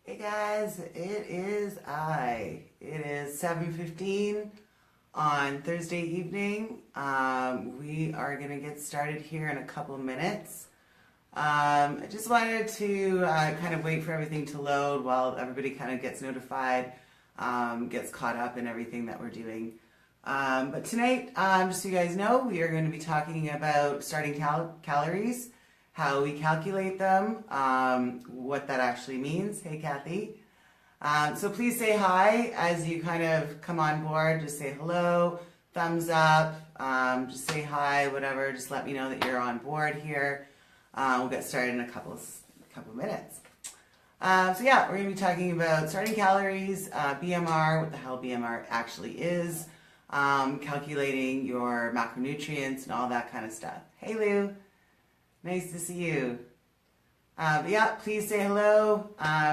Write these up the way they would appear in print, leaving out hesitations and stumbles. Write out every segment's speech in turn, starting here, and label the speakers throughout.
Speaker 1: Hey guys, It is 7:15 on Thursday evening. We are going to get started here in a couple minutes. I just wanted to kind of wait for everything to load while everybody kind of gets notified, gets caught up in everything that we're doing. But tonight, just so you guys know, we are going to be talking about starting calories, how we calculate them, what that actually means. Hey, Kathy. So please say hi as you kind of come on board. Just say hello, thumbs up, just say hi, whatever. Just let me know that you're on board here. We'll get started in a couple minutes. So yeah, we're going to be talking about starting calories, BMR, what the hell BMR actually is, calculating your macronutrients and all that kind of stuff. Hey, Lou. Nice to see you. But yeah, please say hello.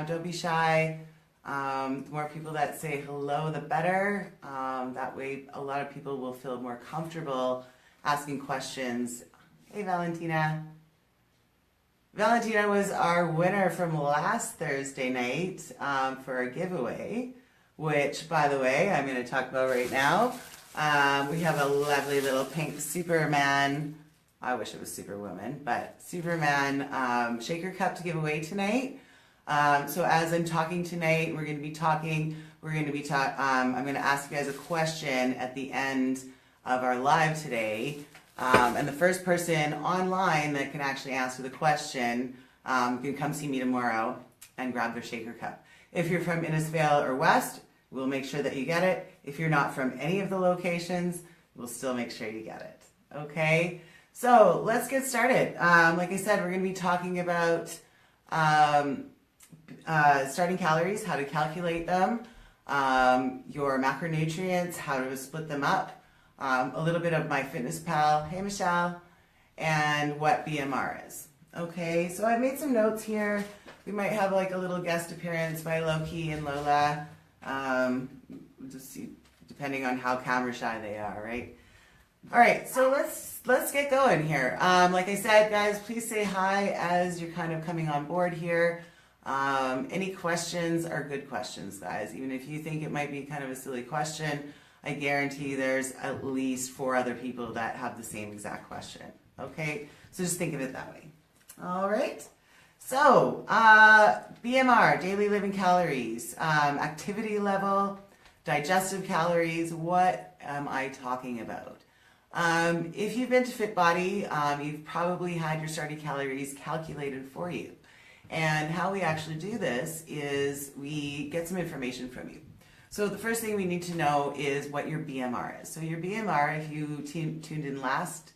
Speaker 1: Don't be shy. The more people that say hello, the better. That way, a lot of people will feel more comfortable asking questions. Hey, Valentina. Valentina was our winner from last Thursday night for a giveaway, which, by the way, I'm going to talk about right now. We have a lovely little pink Superman. I wish it was Superwoman, but Superman shaker cup to give away tonight. So as I'm talking tonight, I'm going to ask you guys a question at the end of our live today. And the first person online that can actually answer the question can come see me tomorrow and grab their shaker cup. If you're from Innisfail or West, we'll make sure that you get it. If you're not from any of the locations, we'll still make sure you get it. Okay? So let's get started. Like I said, we're going to be talking about starting calories, how to calculate them, your macronutrients, how to split them up, a little bit of MyFitnessPal, hey Michelle, and what BMR is. Okay, so I've made some notes here. We might have like a little guest appearance by Loki and Lola, just see, depending on how camera shy they are, right? All right, so let's get going here. Like I said, guys, please say hi as you're kind of coming on board here. Any questions are good questions, guys. Even if you think it might be kind of a silly question, I guarantee there's at least 4 other people that have the same exact question. Okay, so just think of it that way. All right. So BMR, daily living calories, activity level, digestive calories. What am I talking about? If you've been to FitBody, you've probably had your starting calories calculated for you. And how we actually do this is we get some information from you. So the first thing we need to know is what your BMR is. So your BMR, if you tuned in last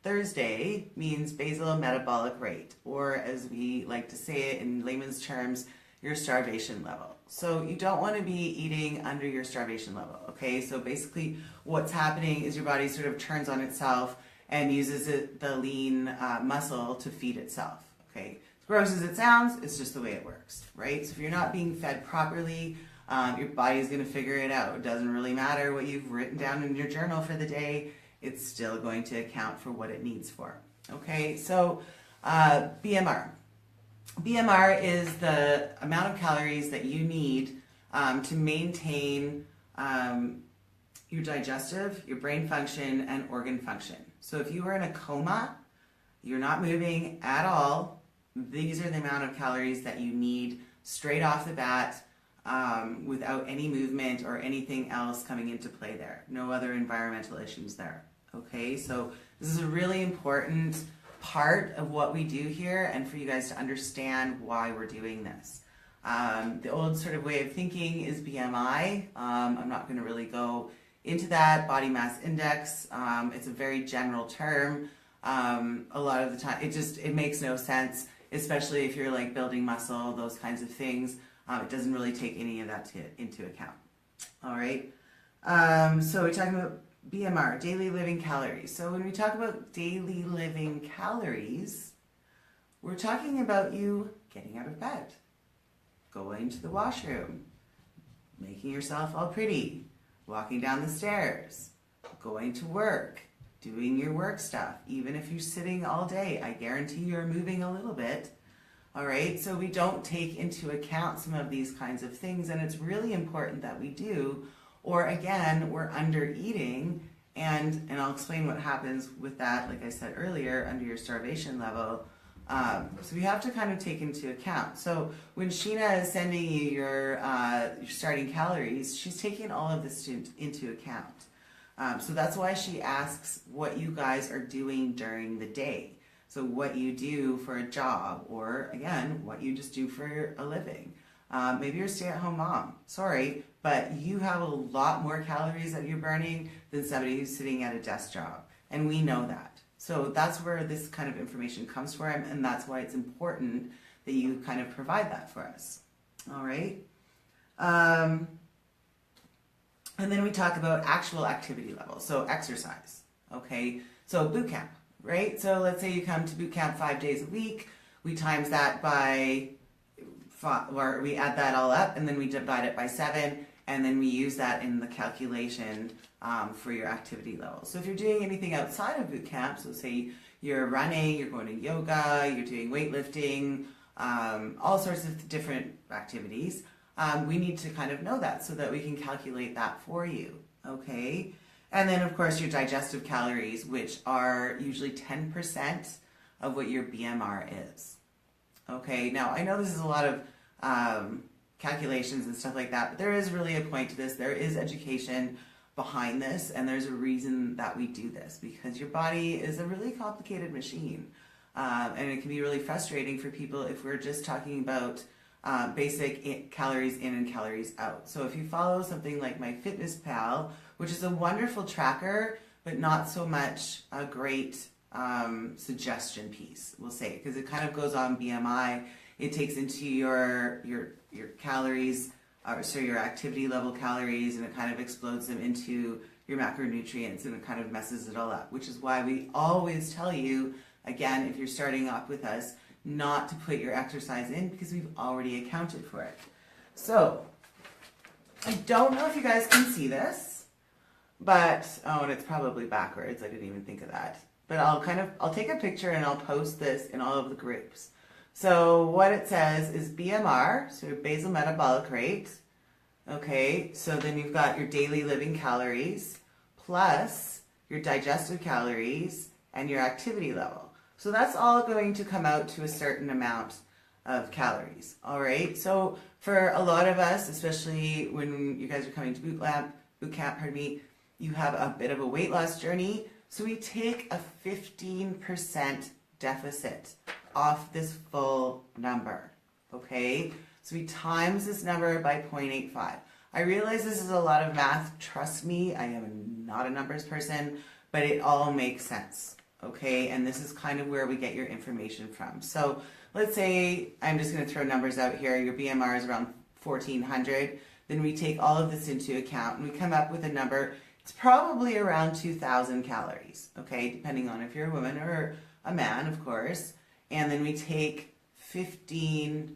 Speaker 1: Thursday, means basal metabolic rate, or as we like to say it in layman's terms, your starvation level. So you don't want to be eating under your starvation level, okay? So basically what's happening is your body sort of turns on itself and uses the lean muscle to feed itself, okay? As gross as it sounds, it's just the way it works, right? So if you're not being fed properly, your body is going to figure it out. It doesn't really matter what you've written down in your journal for the day. It's still going to account for what it needs for, okay? So BMR. BMR is the amount of calories that you need to maintain your digestive, your brain function, and organ function. So if you are in a coma, you're not moving at all, these are the amount of calories that you need straight off the bat without any movement or anything else coming into play there. No other environmental issues there. Okay, so this is a really important part of what we do here and for you guys to understand why we're doing this. The old sort of way of thinking is BMI. I'm not going to really go into that. Body mass index, it's a very general term. A lot of the time it makes no sense, especially if you're like building muscle, those kinds of things. It doesn't really take any of that into account. All right, so we're talking about BMR, daily living calories. So when we talk about daily living calories, we're talking about you getting out of bed, going to the washroom, making yourself all pretty, walking down the stairs, going to work, doing your work stuff. Even if you're sitting all day, I guarantee you're moving a little bit. All right, so we don't take into account some of these kinds of things, and it's really important that we do, or again, we're under eating, and I'll explain what happens with that, like I said earlier, under your starvation level. So we have to kind of take into account. So when Sheena is sending you your starting calories, she's taking all of this into account. So that's why she asks what you guys are doing during the day. So what you do for a job, or again, what you just do for a living. Maybe you're a stay-at-home mom. Sorry, but you have a lot more calories that you're burning than somebody who's sitting at a desk job. And we know that. So that's where this kind of information comes from, and that's why it's important that you kind of provide that for us. All right? And then we talk about actual activity levels, so exercise. Okay? So boot camp, right? So let's say you come to boot camp 5 days a week. We times that by, or we add that all up, and then we divide it by 7, and then we use that in the calculation for your activity level. So if you're doing anything outside of boot camp, so say you're running, you're going to yoga, you're doing weightlifting, all sorts of different activities, we need to kind of know that so that we can calculate that for you, okay? And then of course your digestive calories, which are usually 10% of what your BMR is. Okay, now I know this is a lot of calculations and stuff like that, but there is really a point to this. There is education behind this, and there's a reason that we do this, because your body is a really complicated machine, and it can be really frustrating for people if we're just talking about basic calories in and calories out. So if you follow something like MyFitnessPal, which is a wonderful tracker, but not so much a great suggestion piece, we'll say, because it kind of goes on BMI. It takes into your calories, so your activity level calories, and it kind of explodes them into your macronutrients, and it kind of messes it all up, which is why we always tell you, again, if you're starting off with us, not to put your exercise in, because we've already accounted for it. So I don't know if you guys can see this, but, oh, and it's probably backwards. I didn't even think of that. But I'll take a picture and I'll post this in all of the groups. So what it says is BMR, so your basal metabolic rate. Okay, so then you've got your daily living calories plus your digestive calories and your activity level. So that's all going to come out to a certain amount of calories. All right, so for a lot of us, especially when you guys are coming to boot camp, you have a bit of a weight loss journey. So we take a 15% deficit off this full number, okay? So we times this number by 0.85. I realize this is a lot of math. Trust me, I am not a numbers person, but it all makes sense, okay? And this is kind of where we get your information from. So let's say, I'm just gonna throw numbers out here, your BMR is around 1400, then we take all of this into account and we come up with a number. It's probably around 2,000 calories, okay? Depending on if you're a woman or a man, of course. And then we take 15%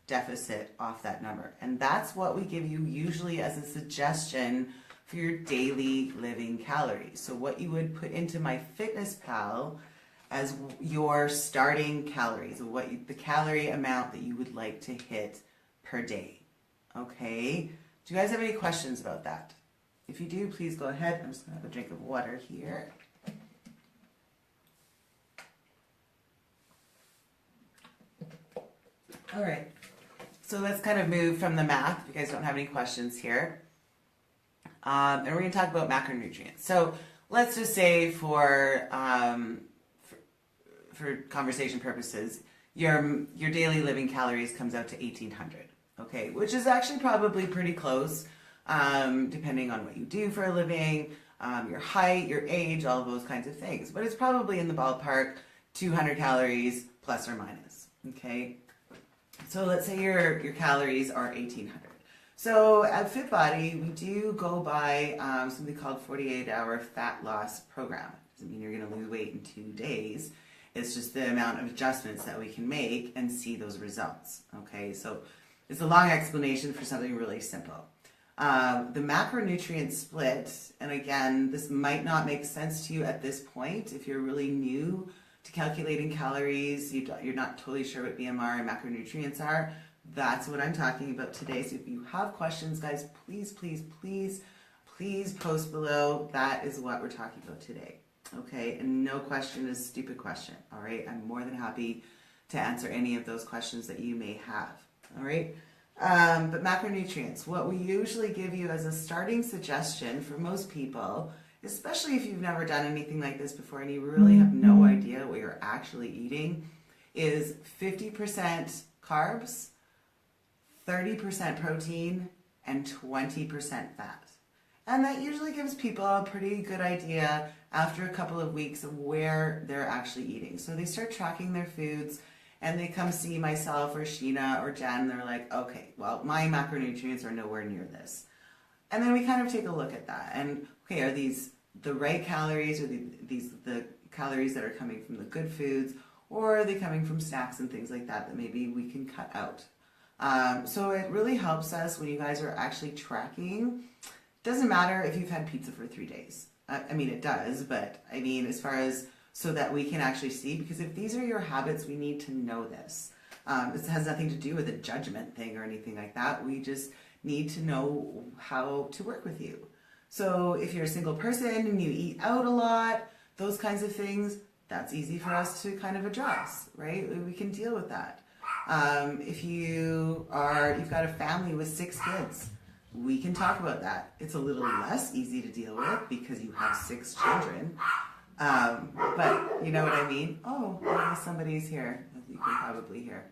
Speaker 1: deficit off that number. And that's what we give you usually as a suggestion for your daily living calories. So what you would put into MyFitnessPal as your starting calories, the calorie amount that you would like to hit per day, okay? Do you guys have any questions about that? If you do, please go ahead. I'm just gonna have a drink of water here. All right, so let's kind of move from the math. If you guys don't have any questions here. And we're going to talk about macronutrients. So let's just say for conversation purposes, your daily living calories comes out to 1,800, okay? Which is actually probably pretty close, depending on what you do for a living, your height, your age, all of those kinds of things. But it's probably in the ballpark, 200 calories plus or minus, okay? So let's say your calories are 1,800. So at FitBody, we do go by something called 48-hour fat loss program. It doesn't mean you're going to lose weight in 2 days. It's just the amount of adjustments that we can make and see those results. Okay, so it's a long explanation for something really simple. The macronutrient split, and again, this might not make sense to you at this point if you're really new to calculating calories, you're not totally sure what BMR and macronutrients are, that's what I'm talking about today. So if you have questions, guys, please, please, please, please post below. That is what we're talking about today. Okay, and no question is a stupid question. All right, I'm more than happy to answer any of those questions that you may have. All right, but macronutrients, what we usually give you as a starting suggestion for most people, especially if you've never done anything like this before and you really have no idea what you're actually eating, is 50% carbs, 30% protein, and 20% fat. And that usually gives people a pretty good idea after a couple of weeks of where they're actually eating. So they start tracking their foods and they come see myself or Sheena or Jen. They're like, okay, well, my macronutrients are nowhere near this. And then we kind of take a look at that. And okay, are these the right calories? Are these the calories that are coming from the good foods? Or are they coming from snacks and things like that that maybe we can cut out? So it really helps us when you guys are actually tracking. Doesn't matter if you've had pizza for 3 days. I mean, it does, but I mean, as far as so that we can actually see, because if these are your habits, we need to know this. This has nothing to do with a judgment thing or anything like that. We just need to know how to work with you. So if you're a single person and you eat out a lot, those kinds of things, that's easy for us to kind of address, right? We can deal with that. If you've got a family with 6 kids, we can talk about that. It's a little less easy to deal with because you have 6 children. But you know what I mean? Oh, maybe somebody's here, as you can probably hear.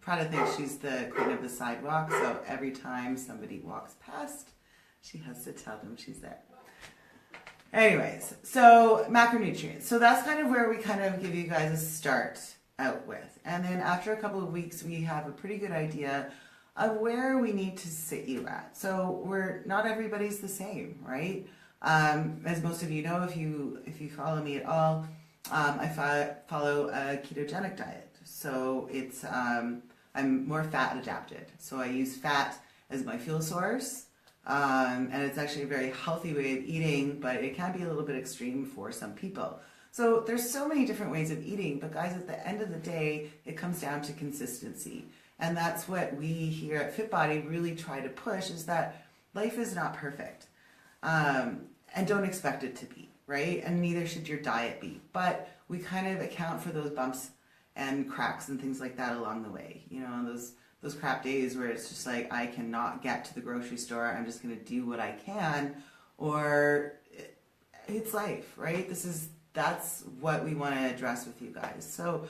Speaker 1: Prada thinks she's the queen of the sidewalk, so every time somebody walks past, she has to tell them she's there. Anyways, so macronutrients. So that's kind of where we kind of give you guys a start out with. And then after a couple of weeks, we have a pretty good idea of where we need to sit you at. So not everybody's the same, right? As most of you know, if you follow me at all, I follow a ketogenic diet. So it's I'm more fat adapted. So I use fat as my fuel source. And it's actually a very healthy way of eating, but it can be a little bit extreme for some people. So there's so many different ways of eating, but guys, at the end of the day, it comes down to consistency. And that's what we here at FitBody really try to push, is that life is not perfect. And don't expect it to be, right? And neither should your diet be. But we kind of account for those bumps and cracks and things like that along the way. You know, those crap days where it's just like, I cannot get to the grocery store, I'm just going to do what I can, or it's life, right? That's what we want to address with you guys. So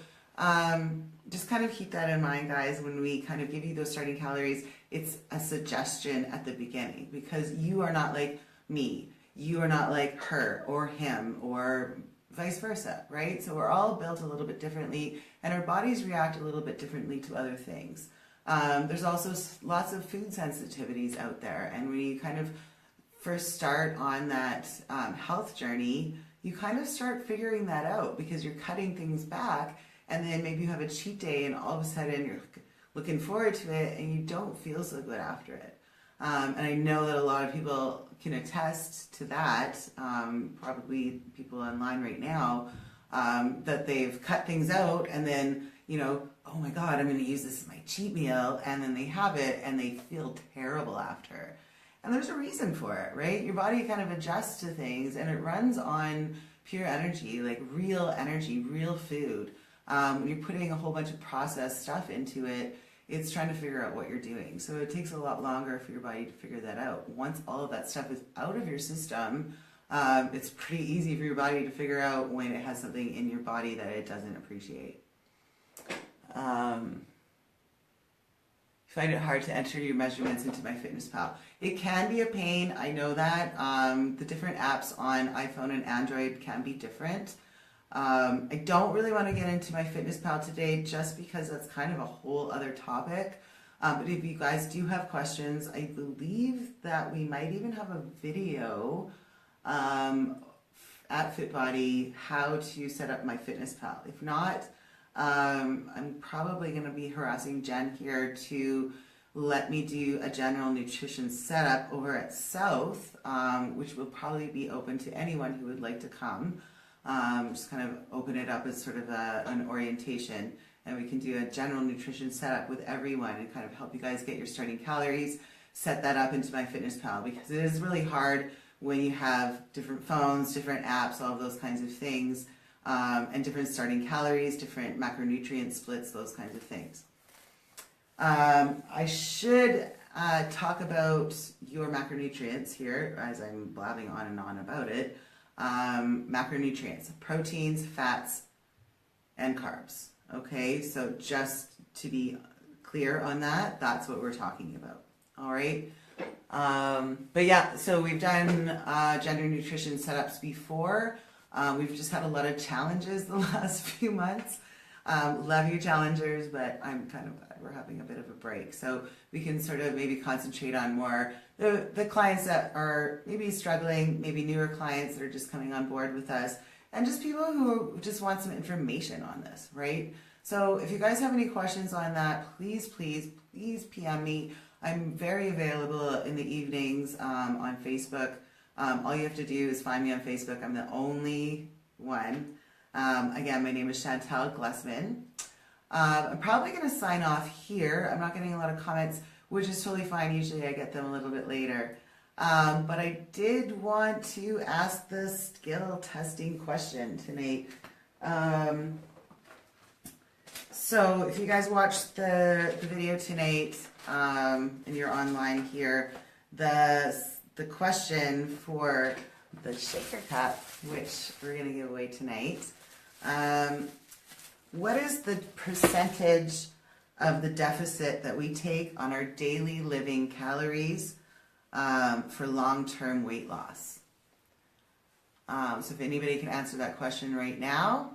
Speaker 1: just kind of keep that in mind, guys, when we kind of give you those starting calories. It's a suggestion at the beginning, because you are not like me, you are not like her or him, or vice versa, right? So we're all built a little bit differently, and our bodies react a little bit differently to other things. There's also lots of food sensitivities out there, and when you kind of first start on that health journey, you kind of start figuring that out, because you're cutting things back, and then maybe you have a cheat day and all of a sudden you're looking forward to it and you don't feel so good after it. And I know that a lot of people can attest to that, probably people online right now, that they've cut things out and then, you know, oh my God, I'm going to use this as my cheat meal, and then they have it and they feel terrible after. And there's a reason for it, right? Your body kind of adjusts to things, and it runs on pure energy, like real energy, real food. When you're putting a whole bunch of processed stuff into it, it's trying to figure out what you're doing. So it takes a lot longer for your body to figure that out. Once all of that stuff is out of your system, it's pretty easy for your body to figure out when it has something in your body that it doesn't appreciate. Find it hard to enter your measurements into MyFitnessPal. It can be a pain, I know that. The different apps on iPhone and Android can be different. I don't really want to get into MyFitnessPal today, just because that's kind of a whole other topic. But if you guys do have questions, I believe that we might even have a video at FitBody how to set up MyFitnessPal. If not, I'm probably going to be harassing Jen here to let me do a general nutrition setup over at South, which will probably be open to anyone who would like to come. Just kind of open it up as sort of an orientation, and we can do a general nutrition setup with everyone and kind of help you guys get your starting calories, set that up into MyFitnessPal, because it is really hard when you have different phones, different apps, all of those kinds of things, and different starting calories, different macronutrient splits, those kinds of things. I should talk about your macronutrients here as I'm blabbing on and on about it. Macronutrients, proteins, fats, and carbs. Okay, so just to be clear on that, that's what we're talking about. All right. But yeah, so we've done gender nutrition setups before. We've just had a lot of challenges the last few months. Love you challengers, but I'm kind of glad we're having a bit of a break. So we can sort of maybe concentrate on more the clients that are maybe struggling, maybe newer clients that are just coming on board with us, and just people who just want some information on this, right? So if you guys have any questions on that, please PM me. I'm very available in the evenings on Facebook. All you have to do is find me on Facebook. I'm the only one. Again, my name is Chantel Glesman. I'm probably going to sign off here. I'm not getting a lot of comments, which is totally fine. Usually I get them a little bit later. But I did want to ask the skill testing question tonight. So if you guys watched the video tonight and you're online here, the question for the shaker cup, which we're going to give away tonight, what is the percentage of the deficit that we take on our daily living calories for long-term weight loss? So if anybody can answer that question right now.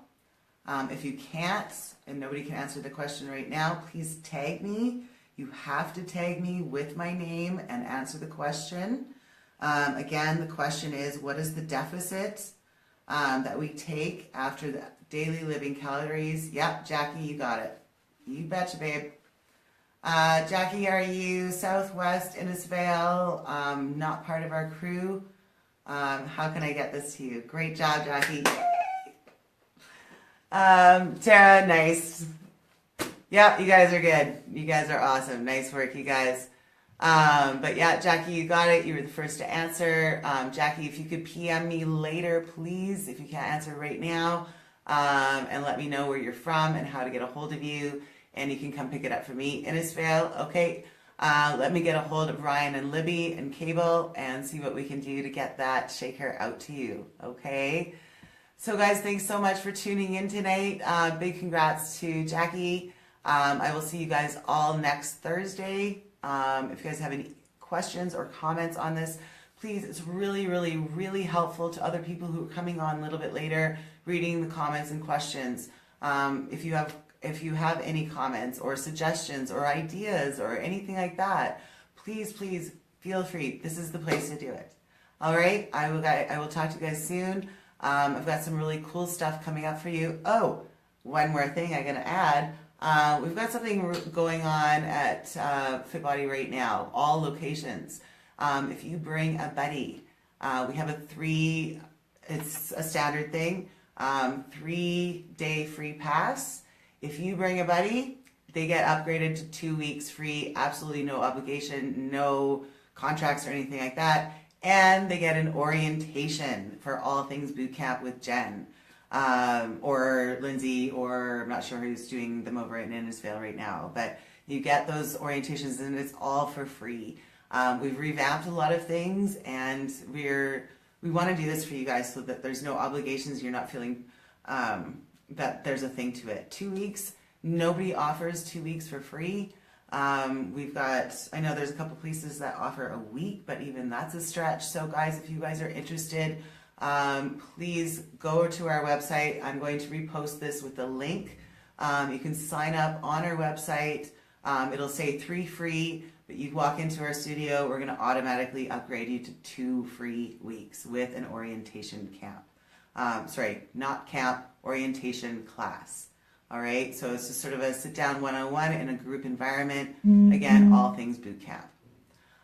Speaker 1: If you can't, and nobody can answer the question right now, please tag me. You have to tag me with my name and answer the question. Again, the question is, what is the deficit that we take after the daily living calories? Yep, Jackie, you got it. You betcha, babe. Jackie, are you Southwest Innisfail, not part of our crew? How can I get this to you? Great job, Jackie. Tara, nice. Yeah, you guys are good. You guys are awesome. Nice work, you guys. But yeah, Jackie, you got it. You were the first to answer. Jackie, if you could PM me later, please, if you can't answer right now, and let me know where you're from and how to get a hold of you, and you can come pick it up for me. Innisfail, okay. Let me get a hold of Ryan and Libby and Cable and see what we can do to get that shaker out to you, okay? So guys, thanks so much for tuning in tonight. Big congrats to Jackie. I will see you guys all next Thursday. If you guys have any questions or comments on this, please, it's really, really, really helpful to other people who are coming on a little bit later, reading the comments and questions. If you have any comments or suggestions or ideas or anything like that, please feel free. This is the place to do it. All right, I will talk to you guys soon. I've got some really cool stuff coming up for you. Oh, one more thing I'm going to add. We've got something going on at Fit Body right now, all locations. If you bring a buddy, we have it's a standard thing, 3-day free pass. If you bring a buddy, they get upgraded to 2 weeks free, absolutely no obligation, no contracts or anything like that. And they get an orientation for all things boot camp with Jen. Or Lindsay, or I'm not sure who's doing them over at Innisfail right now, but you get those orientations and it's all for free. We've revamped a lot of things, and we want to do this for you guys so that there's no obligations. You're not feeling that there's a thing to it. 2 weeks, nobody offers 2 weeks for free. I know there's a couple places that offer a week, but even that's a stretch. So guys, if you guys are interested, please go to our website. I'm going to repost this with the link. You can sign up on our website. It'll say 3 free, but you walk into our studio, we're going to automatically upgrade you to 2 free weeks with an orientation camp. Sorry, not camp, orientation class. All right, so it's just sort of a sit-down one-on-one in a group environment. Again, all things boot camp.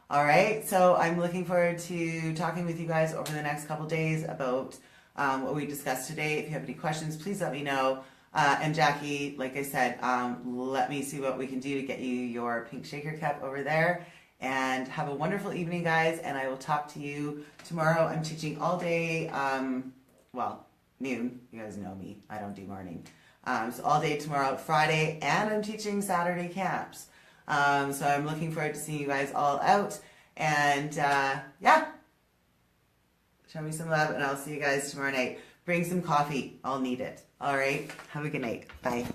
Speaker 1: All right, so I'm looking forward to talking with you guys over the next couple days about what we discussed today. If you have any questions, please let me know. And Jackie, like I said, let me see what we can do to get you your pink shaker cup over there. And have a wonderful evening, guys, and I will talk to you tomorrow. I'm teaching all day, well, noon. You guys know me. I don't do morning. So all day tomorrow, Friday, and I'm teaching Saturday camps. So I'm looking forward to seeing you guys all out. And yeah, show me some love, and I'll see you guys tomorrow night. Bring some coffee. I'll need it. All right. Have a good night. Bye.